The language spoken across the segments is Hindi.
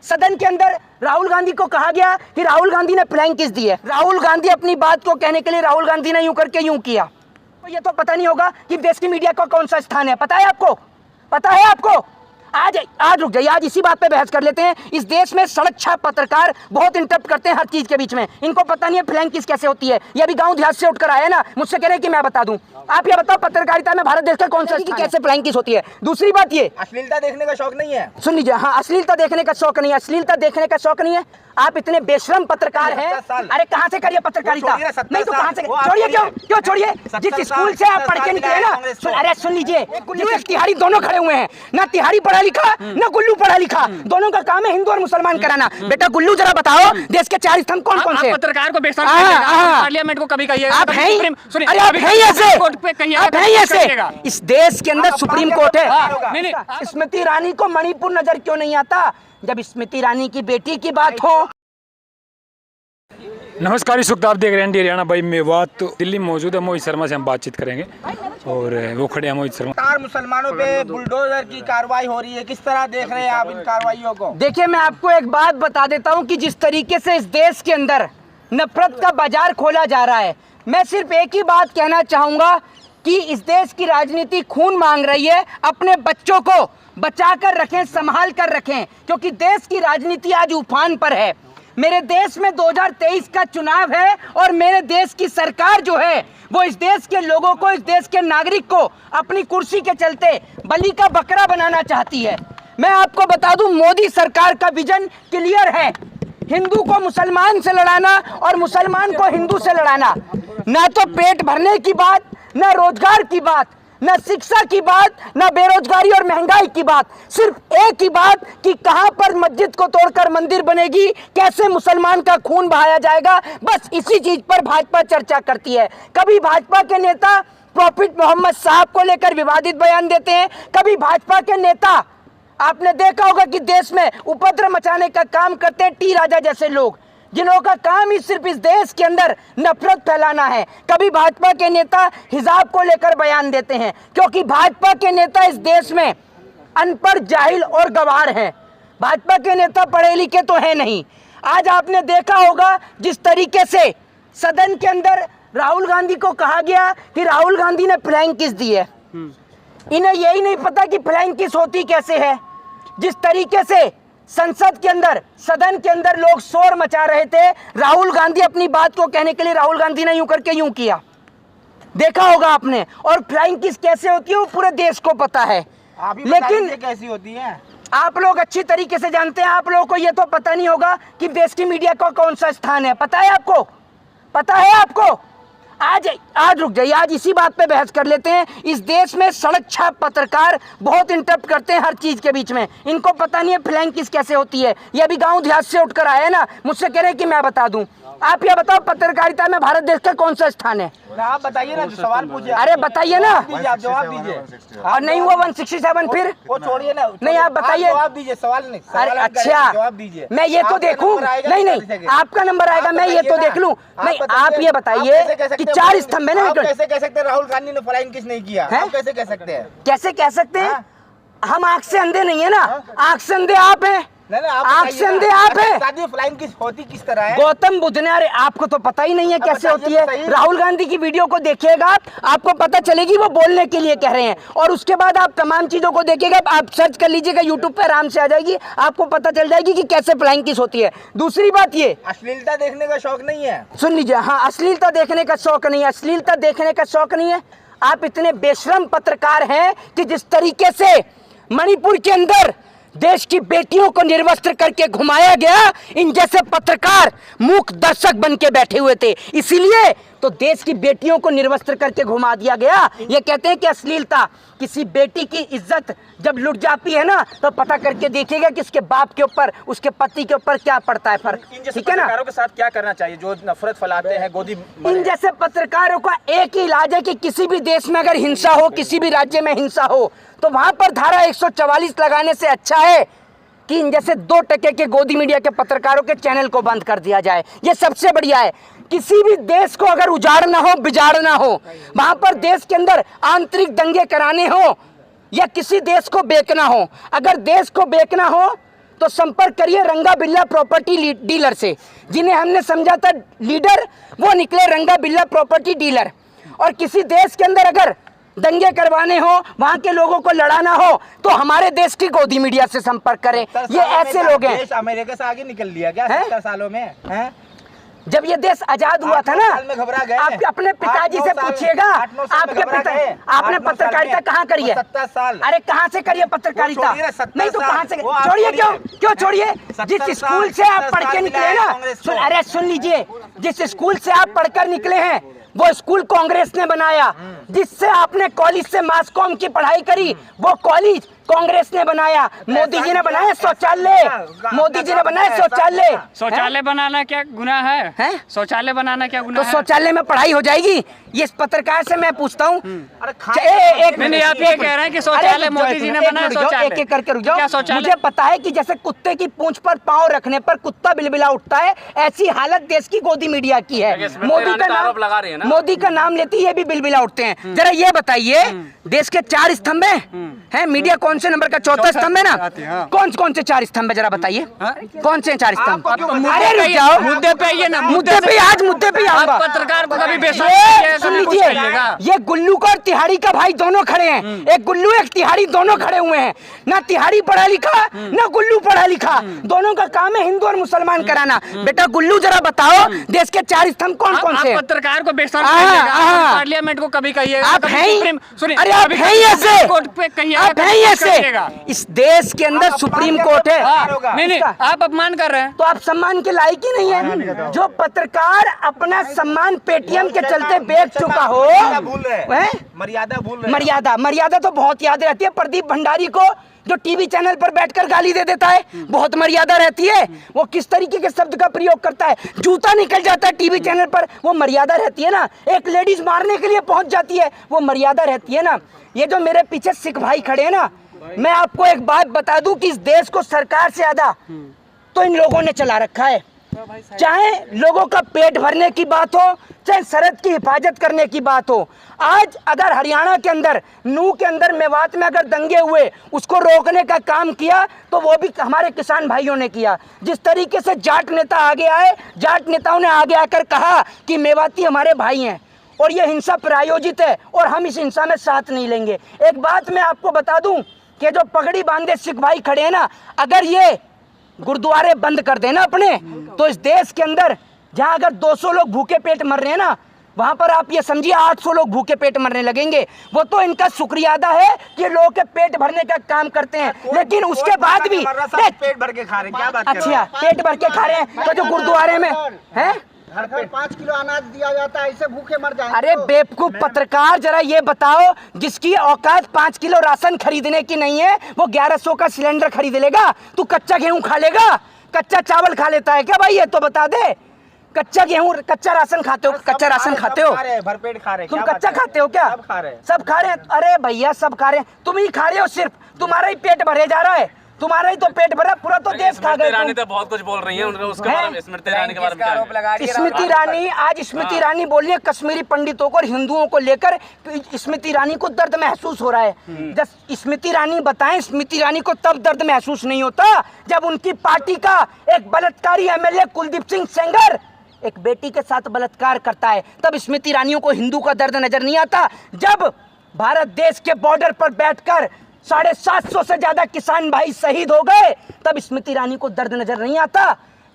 सदन के अंदर राहुल गांधी को कहा गया कि राहुल गांधी ने फ्लाइंग किस दी है। राहुल गांधी अपनी बात को कहने के लिए राहुल गांधी ने यूं करके यूं किया। तो ये तो पता नहीं होगा कि देश की मीडिया का कौन सा स्थान है। पता है आपको? पता है आपको? आज रुक जाइए, आज इसी बात पे बहस कर लेते हैं। इस देश में सड़क छाप पत्रकार बहुत इंटरप्ट करते हैं हर चीज के बीच में। इनको पता नहीं है फ्लैंक किस कैसे होती है। ये अभी गांव देहात से उठकर आया ना, मुझसे कह रहे हैं कि मैं बता दूं। आप ये बताओ पत्रकारिता में भारत देश का कौन सा कि कैसे फ्लैंक किस होती है। दूसरी बात ये, अश्लीलता देखने का शौक नहीं है। सुन लीजिए, हाँ, अश्लीलता देखने का शौक नहीं है। अश्लीलता देखने का शौक नहीं है। आप इतने बेशरम पत्रकार हैं। अरे कहाँ से करिए पत्रकारिता? नहीं तो कहाँ से छोड़िए? क्यों छोड़िए? जिस स्कूल से आप पढ़ के निकले ना, अरे सुन लीजिए, गुल्लू एक तिहाड़ी दोनों खड़े हुए हैं। ना तिहाड़ी पढ़ा लिखा ना गुल्लू पढ़ा लिखा, दोनों का काम है हिंदू और मुसलमान कराना। बेटा गुल्लू जरा बताओ देश के 4 स्तंभ कौन कौन से? पत्रकार को बेशर्म पार्लियामेंट को कभी कहिए आप हैं ऐसे। इस देश के अंदर सुप्रीम कोर्ट है। स्मृति ईरानी को मणिपुर नजर क्यों नहीं आता जब स्मृति ईरानी की बेटी की बात हो? नमस्कार, इस वक्त आप देख रहे हैं हरियाणा बाई मेवात। तो दिल्ली में मौजूद है मोहित शर्मा से हम बातचीत करेंगे और वो खड़े हैं मोहित शर्मा। 4 मुसलमानों पे बुलडोजर की कार्रवाई हो रही है, किस तरह देख रहे हैं आप इन कार्रवाइयों को? देखिए, मैं आपको एक बात बता देता हूं कि जिस तरीके से इस देश के अंदर नफरत का बाजार खोला जा रहा है, मैं सिर्फ एक ही बात कहना चाहूंगा कि इस देश की राजनीति खून मांग रही है। अपने बच्चों को बचा कर रखें, संभाल कर रखें, क्योंकि देश की राजनीति आज उफान पर है। मेरे देश में 2023 का चुनाव है और मेरे देश की सरकार जो है वो इस देश के लोगों को, इस देश के नागरिक को अपनी कुर्सी के चलते बलि का बकरा बनाना चाहती है। मैं आपको बता दूं, मोदी सरकार का विजन क्लियर है। हिंदू को मुसलमान से लड़ाना और मुसलमान को हिंदू से लड़ाना। ना तो पेट भरने की बात, ना रोजगार की बात, न शिक्षा की बात, न बेरोजगारी और महंगाई की बात। सिर्फ एक ही बात कि कहां पर मस्जिद को तोड़कर मंदिर बनेगी, कैसे मुसलमान का खून बहाया जाएगा। बस इसी चीज पर भाजपा चर्चा करती है। कभी भाजपा के नेता प्रॉफिट मोहम्मद साहब को लेकर विवादित बयान देते हैं, कभी भाजपा के नेता, आपने देखा होगा कि देश में उपद्रव मचाने का काम करते हैं टी राजा जैसे लोग, जिन्हों का काम ही सिर्फ इस देश के अंदर नफरत फैलाना है। कभी भाजपा के नेता हिजाब को लेकर बयान देते हैं, क्योंकि भाजपा के नेता इस देश में अनपढ़, जाहिल और गवार हैं। भाजपा के नेता पढ़े लिखे तो है नहीं। आज आपने देखा होगा जिस तरीके से सदन के अंदर राहुल गांधी को कहा गया कि राहुल गांधी ने फ्लाइंग किस दी है। इन्हें यही नहीं पता कि फ्लाइंग किस होती कैसे है। जिस तरीके से संसद के अंदर, सदन के अंदर लोग शोर मचा रहे थे, राहुल गांधी अपनी बात को कहने के लिए राहुल गांधी ने यूं करके यूं किया, देखा होगा आपने। और फ्लाइंग किस कैसे होती है वो पूरे देश को पता है, लेकिन कैसी होती है आप लोग अच्छी तरीके से जानते हैं। आप लोगों को ये तो पता नहीं होगा कि देश की मीडिया का कौन सा स्थान है। पता है आपको? पता है आपको? आज रुक जाइए, आज इसी बात पे बहस कर लेते हैं। इस देश में सड़क छाप पत्रकार बहुत इंटरप्ट करते हैं हर चीज के बीच में। इनको पता नहीं है फ्लैंक किस कैसे होती है। ये अभी गांव देहात से उठकर आया ना, मुझसे कह रहे हैं कि मैं बता दूं। आप ये बताओ पत्रकारिता में भारत देश का कौन सा स्थान है? आप बताइए ना, सवाल पूछिए। अरे बताइए ना, आप जवाब दीजिए। और नहीं हुआ 167 फिर वो छोड़िए ना, नहीं आप बताइए, जवाब दीजिए। सवाल नहीं, अरे अच्छा, जवाब दीजिए। मैं ये तो देखूं, नहीं आपका नंबर आएगा, मैं ये तो देख लूं। नहीं आप ये बताइए कि 4 स्तंभ है ना। कैसे कह सकते हैं राहुल गांधी ने फ्लाइंग किस नहीं किया? आप कैसे कह सकते हैं? कैसे कह सकते हैं? हम आंख से अंधे नहीं है ना, आंख से अंधे आप हैं, आंख से अंधे आप हैं। फ्लाइंग किस होती किस तरह है? गौतम बुद्ध ने, अरे आपको तो पता ही नहीं है कैसे होती है। राहुल गांधी की वीडियो को देखिएगा आपको पता चलेगी वो बोलने के लिए कह रहे हैं। और उसके बाद आप तमाम चीजों को देखिएगा, आप सर्च कर लीजिएगा यूट्यूब पे, आराम से आ जाएगी, आपको पता चल जाएगी कि कैसे फ्लाइंग किस होती है। दूसरी बात ये, अश्लीलता देखने का शौक नहीं है। सुन लीजिए, हाँ, अश्लीलता देखने का शौक नहीं है। अश्लीलता देखने का शौक नहीं है। आप इतने बेशरम पत्रकार हैं कि जिस तरीके से मणिपुर के अंदर देश की बेटियों को निर्वस्त्र करके घुमाया गया, इन जैसे पत्रकार मूक दर्शक बन के बैठे हुए थे, इसीलिए तो देश की बेटियों को निर्वस्त्र करके घुमा दिया गया। ये कहते हैं कि अश्लीलता, किसी बेटी की इज्जत जब लुट जाती है ना, तो पता करके देखिएगा कि उसके बाप के ऊपर, उसके पति के ऊपर क्या पड़ता है फर्क। ठीक है ना? पत्रकारों के साथ क्या करना चाहिए जो नफरत फैलाते हैं, गोदी? इन जैसे पत्रकारों का एक ही इलाज है कि किसी भी देश में अगर हिंसा हो, किसी भी राज्य में हिंसा हो, तो वहां पर धारा 144 लगाने से अच्छा है कि इन जैसे 2% के गोदी मीडिया के पत्रकारों के चैनल को बंद कर दिया जाए। ये सबसे बढ़िया है। किसी भी देश को अगर उजाड़ना हो, बिजाड़ना हो, वहां पर देश के अंदर आंतरिक दंगे कराने हो या किसी देश को बेचना हो, अगर देश को बेचना हो तो संपर्क करिए रंगा बिल्ला प्रॉपर्टी डीलर से। जिन्हें हमने समझा था लीडर, वो निकले रंगा बिल्ला प्रॉपर्टी डीलर। और किसी देश के अंदर अगर दंगे करवाने हो, वहां के लोगों को लड़ाना हो, तो हमारे देश की गोदी मीडिया से संपर्क करें। ये ऐसे लोग हैं। देश अमेरिका से आगे निकल लिया क्या 70 सालों में? हैं? जब ये देश आजाद हुआ था ना, 8-9 साल में घबरा गए। आप अपने पिताजी 8-9 से साल पूछिएगा, 8-9 साल में आपके घबरा पिता, गए। आपने 8-9 साल पत्रकारिता में। कहाँ करी है? 70 साल। अरे कहाँ से करिए पत्रकारिता? वो छोड़िए, 70 नहीं तो कहाँ से? साल। वो आप छोड़िए, क्यों छोड़िए। क्यों छोड़िए? 70 जिस साल, स्कूल से आप 70 पढ़ के साल निकले मिला है ना, कांग्रेस को। अरे सुन लीजिए, जिस स्कूल से आप पढ़कर निकले हैं वो स्कूल कांग्रेस ने बनाया। जिससे आपने कॉलेज से मास कॉम की पढ़ाई करी, वो कॉलेज कांग्रेस ने बनाया। मोदी जी ने बनाया शौचालय, मोदी जी ने बनाया शौचालय। शौचालय बनाना क्या गुनाह है? हैं? शौचालय बनाना क्या तो गुनाह है? शौचालय में पढ़ाई हो जाएगी? ये इस पत्रकार से मैं पूछता हूँ। अरे नहीं, आप ये कह रहे हैं कि शौचालय मोदी जी ने बनाया शौचालय। एक एक करके रुक जाओ। क्या शौचालय? मुझे पता है कि जैसे कुत्ते की पूंछ पर पांव रखने पर कुत्ता बिलबिला उठता है, ऐसी हालत देश की गोदी मीडिया की है। मोदी का नाम लेते ही ये भी बिलबिला उठते हैं। जरा ये बताइए, देश के 4 स्तंभ हैं, मीडिया कौन से नंबर का? चौथा स्तंभ है ना? कौन कौन से 4 स्तंभ है जरा बताइए? कौन से 4 स्तंभ? अरे रुक जाओ, मुद्दे पे आइए ना, मुद्दे पे आज मुद्दे पे आऊंगा। आप पत्रकार को कभी बेशक सुन लीजिए, ये गुल्लू का और तिहाड़ी का भाई दोनों खड़े हैं। एक गुल्लू एक तिहाड़ी दोनों खड़े हुए हैं। ना तिहाड़ी पढ़ा लिखा, ना गुल्लू पढ़ा लिखा। दोनों का काम है हिंदू और मुसलमान कराना। बेटा गुल्लू जरा बताओ, देश के 4 स्तंभ कौन कौन से? पत्रकार को बेशक पार्लियामेंट को कभी कहिएगा, आप हैं ही, अरे आप हैं ही ऐसे, आप हैं ही ऐसे। इस देश के अंदर सुप्रीम कोर्ट है। नहीं नहीं, आप अपमान कर रहे हैं। तो आप सम्मान के लायक ही नहीं है। जो पत्रकार अपना सम्मान पेटीएम के चलते बेच चुका हो, भूल रहे हैं, मर्यादा भूल रहे हैं। मर्यादा तो बहुत याद रहती है। प्रदीप भंडारी को जो टीवी चैनल पर बैठकर गाली दे देता है, बहुत मर्यादा रहती है। वो किस तरीके के शब्द का प्रयोग करता है, जूता निकल जाता है टीवी चैनल पर, वो मर्यादा रहती है ना। एक लेडीज मारने के लिए पहुंच जाती है, वो मर्यादा रहती है ना। ये जो मेरे पीछे सिख भाई खड़े हैं ना, मैं आपको एक बात बता दूं कि इस देश को सरकार से ज्यादा तो इन लोगों ने चला रखा है। चाहे लोगों का पेट भरने की बात हो, चाहे सरहद की हिफाजत करने की बात हो। आज अगर हरियाणा के अंदर, नूह के अंदर, मेवात में अगर दंगे हुए, उसको रोकने का काम किया तो वो भी हमारे किसान भाइयों ने किया। जिस तरीके से जाट नेता आगे आए, जाट नेताओं ने आगे आकर कहा कि मेवाती हमारे भाई हैं और ये हिंसा प्रायोजित है और हम इस हिंसा में साथ नहीं लेंगे। एक बात मैं आपको बता दूं कि जो पगड़ी बांधे सिख भाई खड़े हैं ना, अगर ये गुरुद्वारे बंद कर देना अपने, तो इस देश के अंदर जहां अगर 200 लोग भूखे पेट मर रहे हैं ना, वहां पर आप ये समझिए 800 लोग भूखे पेट मरने लगेंगे। वो तो इनका शुक्रिया अदा है कि लोगों के पेट भरने का काम करते हैं, लेकिन उसके बाद भी पेट भर के खा रहे हैं। क्या बात कर रहे अच्छा, पेट भर के खा रहे हैं तो जो गुरुद्वारे में है, हर घर 5 किलो अनाज दिया जाता है, इससे भूखे मर जाएंगे। अरे बेवकूफ पत्रकार, जरा ये बताओ, जिसकी औकात 5 किलो राशन खरीदने की नहीं है, वो 1100 का सिलेंडर खरीद लेगा। तू कच्चा गेहूं खा लेगा? कच्चा चावल खा लेता है क्या भाई? ये तो बता दे। कच्चा गेहूं, कच्चा राशन खाते हो? कच्चा राशन खाते हो? भरपेट खा रहे हैं। तुम कच्चा खाते हो क्या? सब खा रहे हैं। सब खा रहे हैं। अरे भैया सब खा रहे हैं, तुम ही खा रहे हो। सिर्फ तुम्हारा ही पेट भरे जा रहा है, तुम्हारा ही तो पेट भरा, पूरा तो देश खा गए। ईरानी तो बहुत कुछ बोल रही है, उनका उसके बारे में, स्मृति ईरानी के बारे में क्या है? स्मृति ईरानी, आज स्मृति ईरानी बोल रही है कश्मीरी पंडितों को और हिंदुओं को लेकर। स्मृति ईरानी को दर्द महसूस हो रहा है। जब स्मृति ईरानी बताएं, स्मृति ईरानी को तब दर्द महसूस नहीं होता जब उनकी पार्टी का एक बलात्कारी एमएलए कुलदीप सिंह सेंगर एक बेटी के साथ बलात्कार करता है, तब स्मृति ईरानियों को हिंदू का दर्द नजर नहीं आता। जब भारत देश के बॉर्डर पर बैठकर 750 से ज्यादा किसान भाई शहीद हो गए, तब स्मृति ईरानी को दर्द नजर नहीं आता।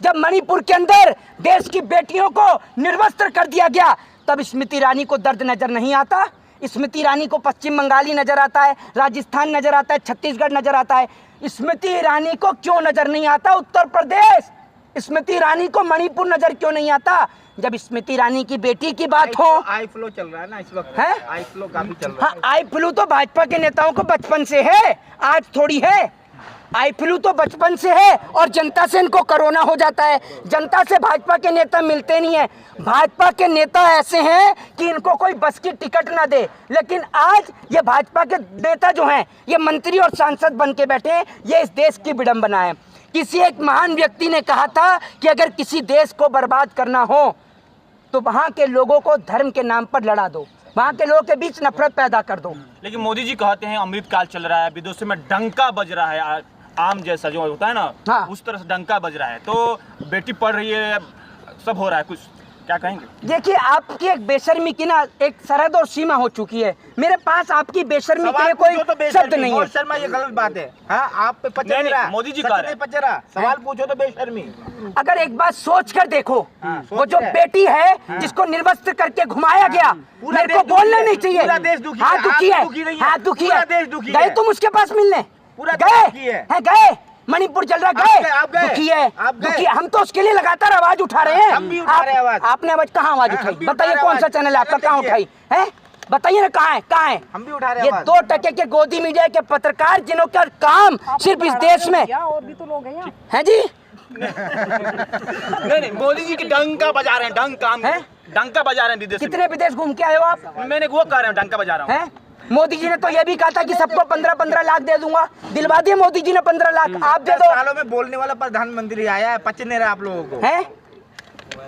जब मणिपुर के अंदर देश की बेटियों को निर्वस्त्र कर दिया गया, तब स्मृति ईरानी को दर्द नजर नहीं आता। स्मृति ईरानी को पश्चिम बंगाल ही नजर आता है, राजस्थान नजर आता है, छत्तीसगढ़ नजर आता है। स्मृति ईरानी को क्यों नजर नहीं आता उत्तर प्रदेश? स्मृति ईरानी को मणिपुर नजर क्यों नहीं आता? जब स्मृति ईरानी की बेटी की बात हो। आई फ्लो चल रहा है ना इस वक्त, है आई फ्लो काफी चल रहा है। हाँ, आई फ्लू तो भाजपा के नेताओं को बचपन से है, आज थोड़ी है। आई फ्लू तो बचपन से है और जनता से इनको कोरोना हो जाता है। जनता से भाजपा के नेता मिलते नहीं है। भाजपा के नेता ऐसे हैं कि इनको कोई बस की टिकट ना दे, लेकिन आज ये भाजपा के नेता जो हैं, ये मंत्री और सांसद बन के बैठे हैं। ये इस देश की विडंबना है। किसी एक महान व्यक्ति ने कहा था कि अगर किसी देश को बर्बाद करना हो तो वहाँ के लोगों को धर्म के नाम पर लड़ा दो, वहाँ के लोगों के बीच नफरत पैदा कर दो। लेकिन मोदी जी कहते हैं अमृत काल चल रहा है, विदेशों में डंका बज रहा है, आम जैसा जो होता है ना, हाँ। उस तरह से डंका बज रहा है। तो बेटी पढ़ रही है, सब हो रहा है, कुछ क्या कहेंगे? देखिए, आपकी एक बेशर्मी की ना एक सरहद और सीमा हो चुकी है। मेरे पास आपकी बेशर्मी के लिए कोई शब्द नहीं है। शर्मा, ये गलत बात है। हाँ, आप पे पचर नहीं, रहा, मोदी जी सच कह नहीं रहे हैं। पचर रहा। सवाल पूछो तो बेशर्मी। अगर एक बात सोच कर देखो, सोच वो जो रहे हैं। बेटी है जिसको निर्वस्त्र करके घुमाया गया, पूरा मेरे देश को दुखी बोलना है। नहीं चाहिए। पूरा देश दुखी हाँ है। दुखी आप है, दुखी नहीं है। हाँ दुखी पूरा है। देश दुखी गए है। तुम उसके पास मिलने? पूरा देश गए दुखी है। हैं? गए? मणिपुर चल रहा, गए? आप गए? दुखी है, आप गए? दुखी है। हम तो उसके लिए लगातार आवाज उठा रहे हैं। हम भी उठा रहे हैं आवाज। आपने आवाज कहाँ आवाज हम उठाई? भी उठा बताइए रहे हैं कौन सा आवाज। चैनल है आपका, कहाँ उठाई है? बताइए ना, कहाँ है, कहाँ है? हम भी उठा रहे ये हैं आवाज। 2% के गोदी मीडिया के पत्रकार जिन्हों का काम सिर्फ इस देश में है जी। नहीं, मोदी जी की डंका बजा रहे हैं, डंका बजा रहे हैं विदेश में। कितने विदेश घूम के आए हो आप? मैंने वो कह रहे हैं, डंका बजा रहा हूँ। हैं? मोदी जी ने तो ये भी कहा था कि सबको 15-15 लाख दे दूंगा। दिलवा दिए मोदी जी ने 15 लाख, आप दे 10 दो। सालों में बोलने वाला प्रधानमंत्री आया है, पच नहीं रहा आप लोगों को। हैं?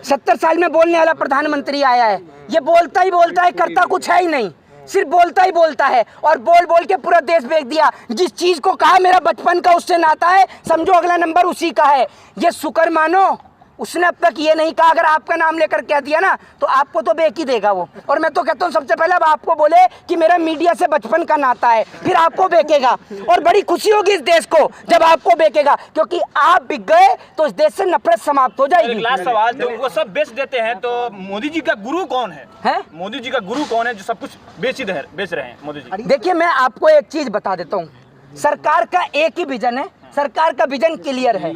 70 साल में बोलने वाला प्रधानमंत्री आया है। ये बोलता ही बोलता है, करता कुछ है ही नहीं, सिर्फ बोलता ही बोलता है। और बोल बोल के पूरा देश बेच दिया। जिस चीज को कहा मेरा बचपन का उससे नाता है, समझो अगला नंबर उसी का है। ये शुक्र मानो उसने अब तक ये नहीं कहा। अगर आपका नाम लेकर कह दिया ना तो आपको तो बेक ही देगा वो। और मैं तो कहता हूँ सबसे पहले अब आपको बोले कि मेरा मीडिया से बचपन का नाता है, फिर आपको बेकेगा। और बड़ी खुशी होगी इस देश को जब आपको बेकेगा, क्योंकि आप बिक गए तो इस देश से नफरत समाप्त हो एक जाएगी। लास्ट सवाल, जो वो सब बेच देते हैं, तो मोदी जी का गुरु कौन है? हैं? मोदी जी का गुरु कौन है जो सब कुछ बेच रहे हैं मोदी जी? देखिए, मैं आपको एक चीज बता देता हूँ। सरकार का एक ही विजन है, सरकार का विजन क्लियर है।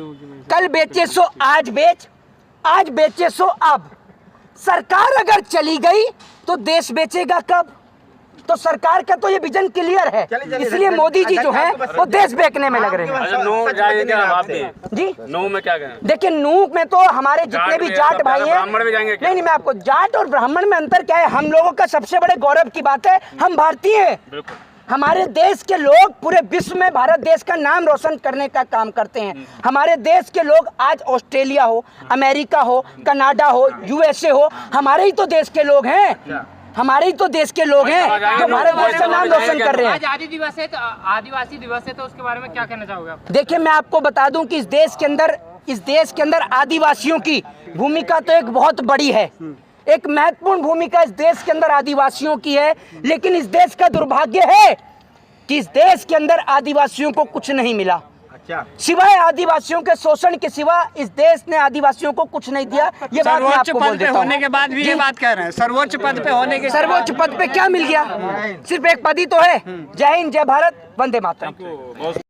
कल बेचे सो आज बेच, आज बेचे सो अब। सरकार अगर चली गई तो देश बेचेगा कब? तो सरकार का तो ये विजन क्लियर है, इसलिए मोदी जी जो है वो देश बेचने में लग रहे हैं। अच्छा, नो जाएंगे क्या आप भी? जी, नो में क्या कहें? देखिए, नू में तो हमारे जितने भी में जाट तो भाई हैं, ब्राह्मण भी जाएंगे क्या? नहीं, मैं आपको जाट और ब्राह्मण में अंतर क्या है? हम लोगों का सबसे बड़े गौरव की बात है, हम भारतीय हैं। बिल्कुल। हमारे देश के लोग पूरे विश्व में भारत देश का नाम रोशन करने का काम करते हैं। हमारे देश के लोग आज ऑस्ट्रेलिया हो, अमेरिका हो, कनाडा हो, यूएसए हो, हमारे ही तो देश के लोग हैं। हमारे ही तो देश के लोग हैं जो भारत देश का नाम रोशन कर रहे हैं। आज आदिवासी दिवस है, तो उसके बारे में क्या कहना चाहोगे आप? देखिए, मैं आपको बता दूं कि इस देश के अंदर आदिवासियों की भूमिका तो एक बहुत बड़ी है। एक महत्वपूर्ण भूमिका इस देश के अंदर आदिवासियों की है। लेकिन इस देश का दुर्भाग्य है कि इस देश के अंदर आदिवासियों को कुछ नहीं मिला। अच्छा, सिवाय आदिवासियों के शोषण के सिवा इस देश ने आदिवासियों को कुछ नहीं दिया। ये बात मैं सर्वोच्च आपको बोल पद पे देता होने के हूँ। बाद भी ये बात कह रहे हैं, सर्वोच्च पद पे होने के सर्वोच्च पद पे क्या मिल गया? सिर्फ एक पद ही तो है। जय हिंद, जय भारत, वंदे मातरम।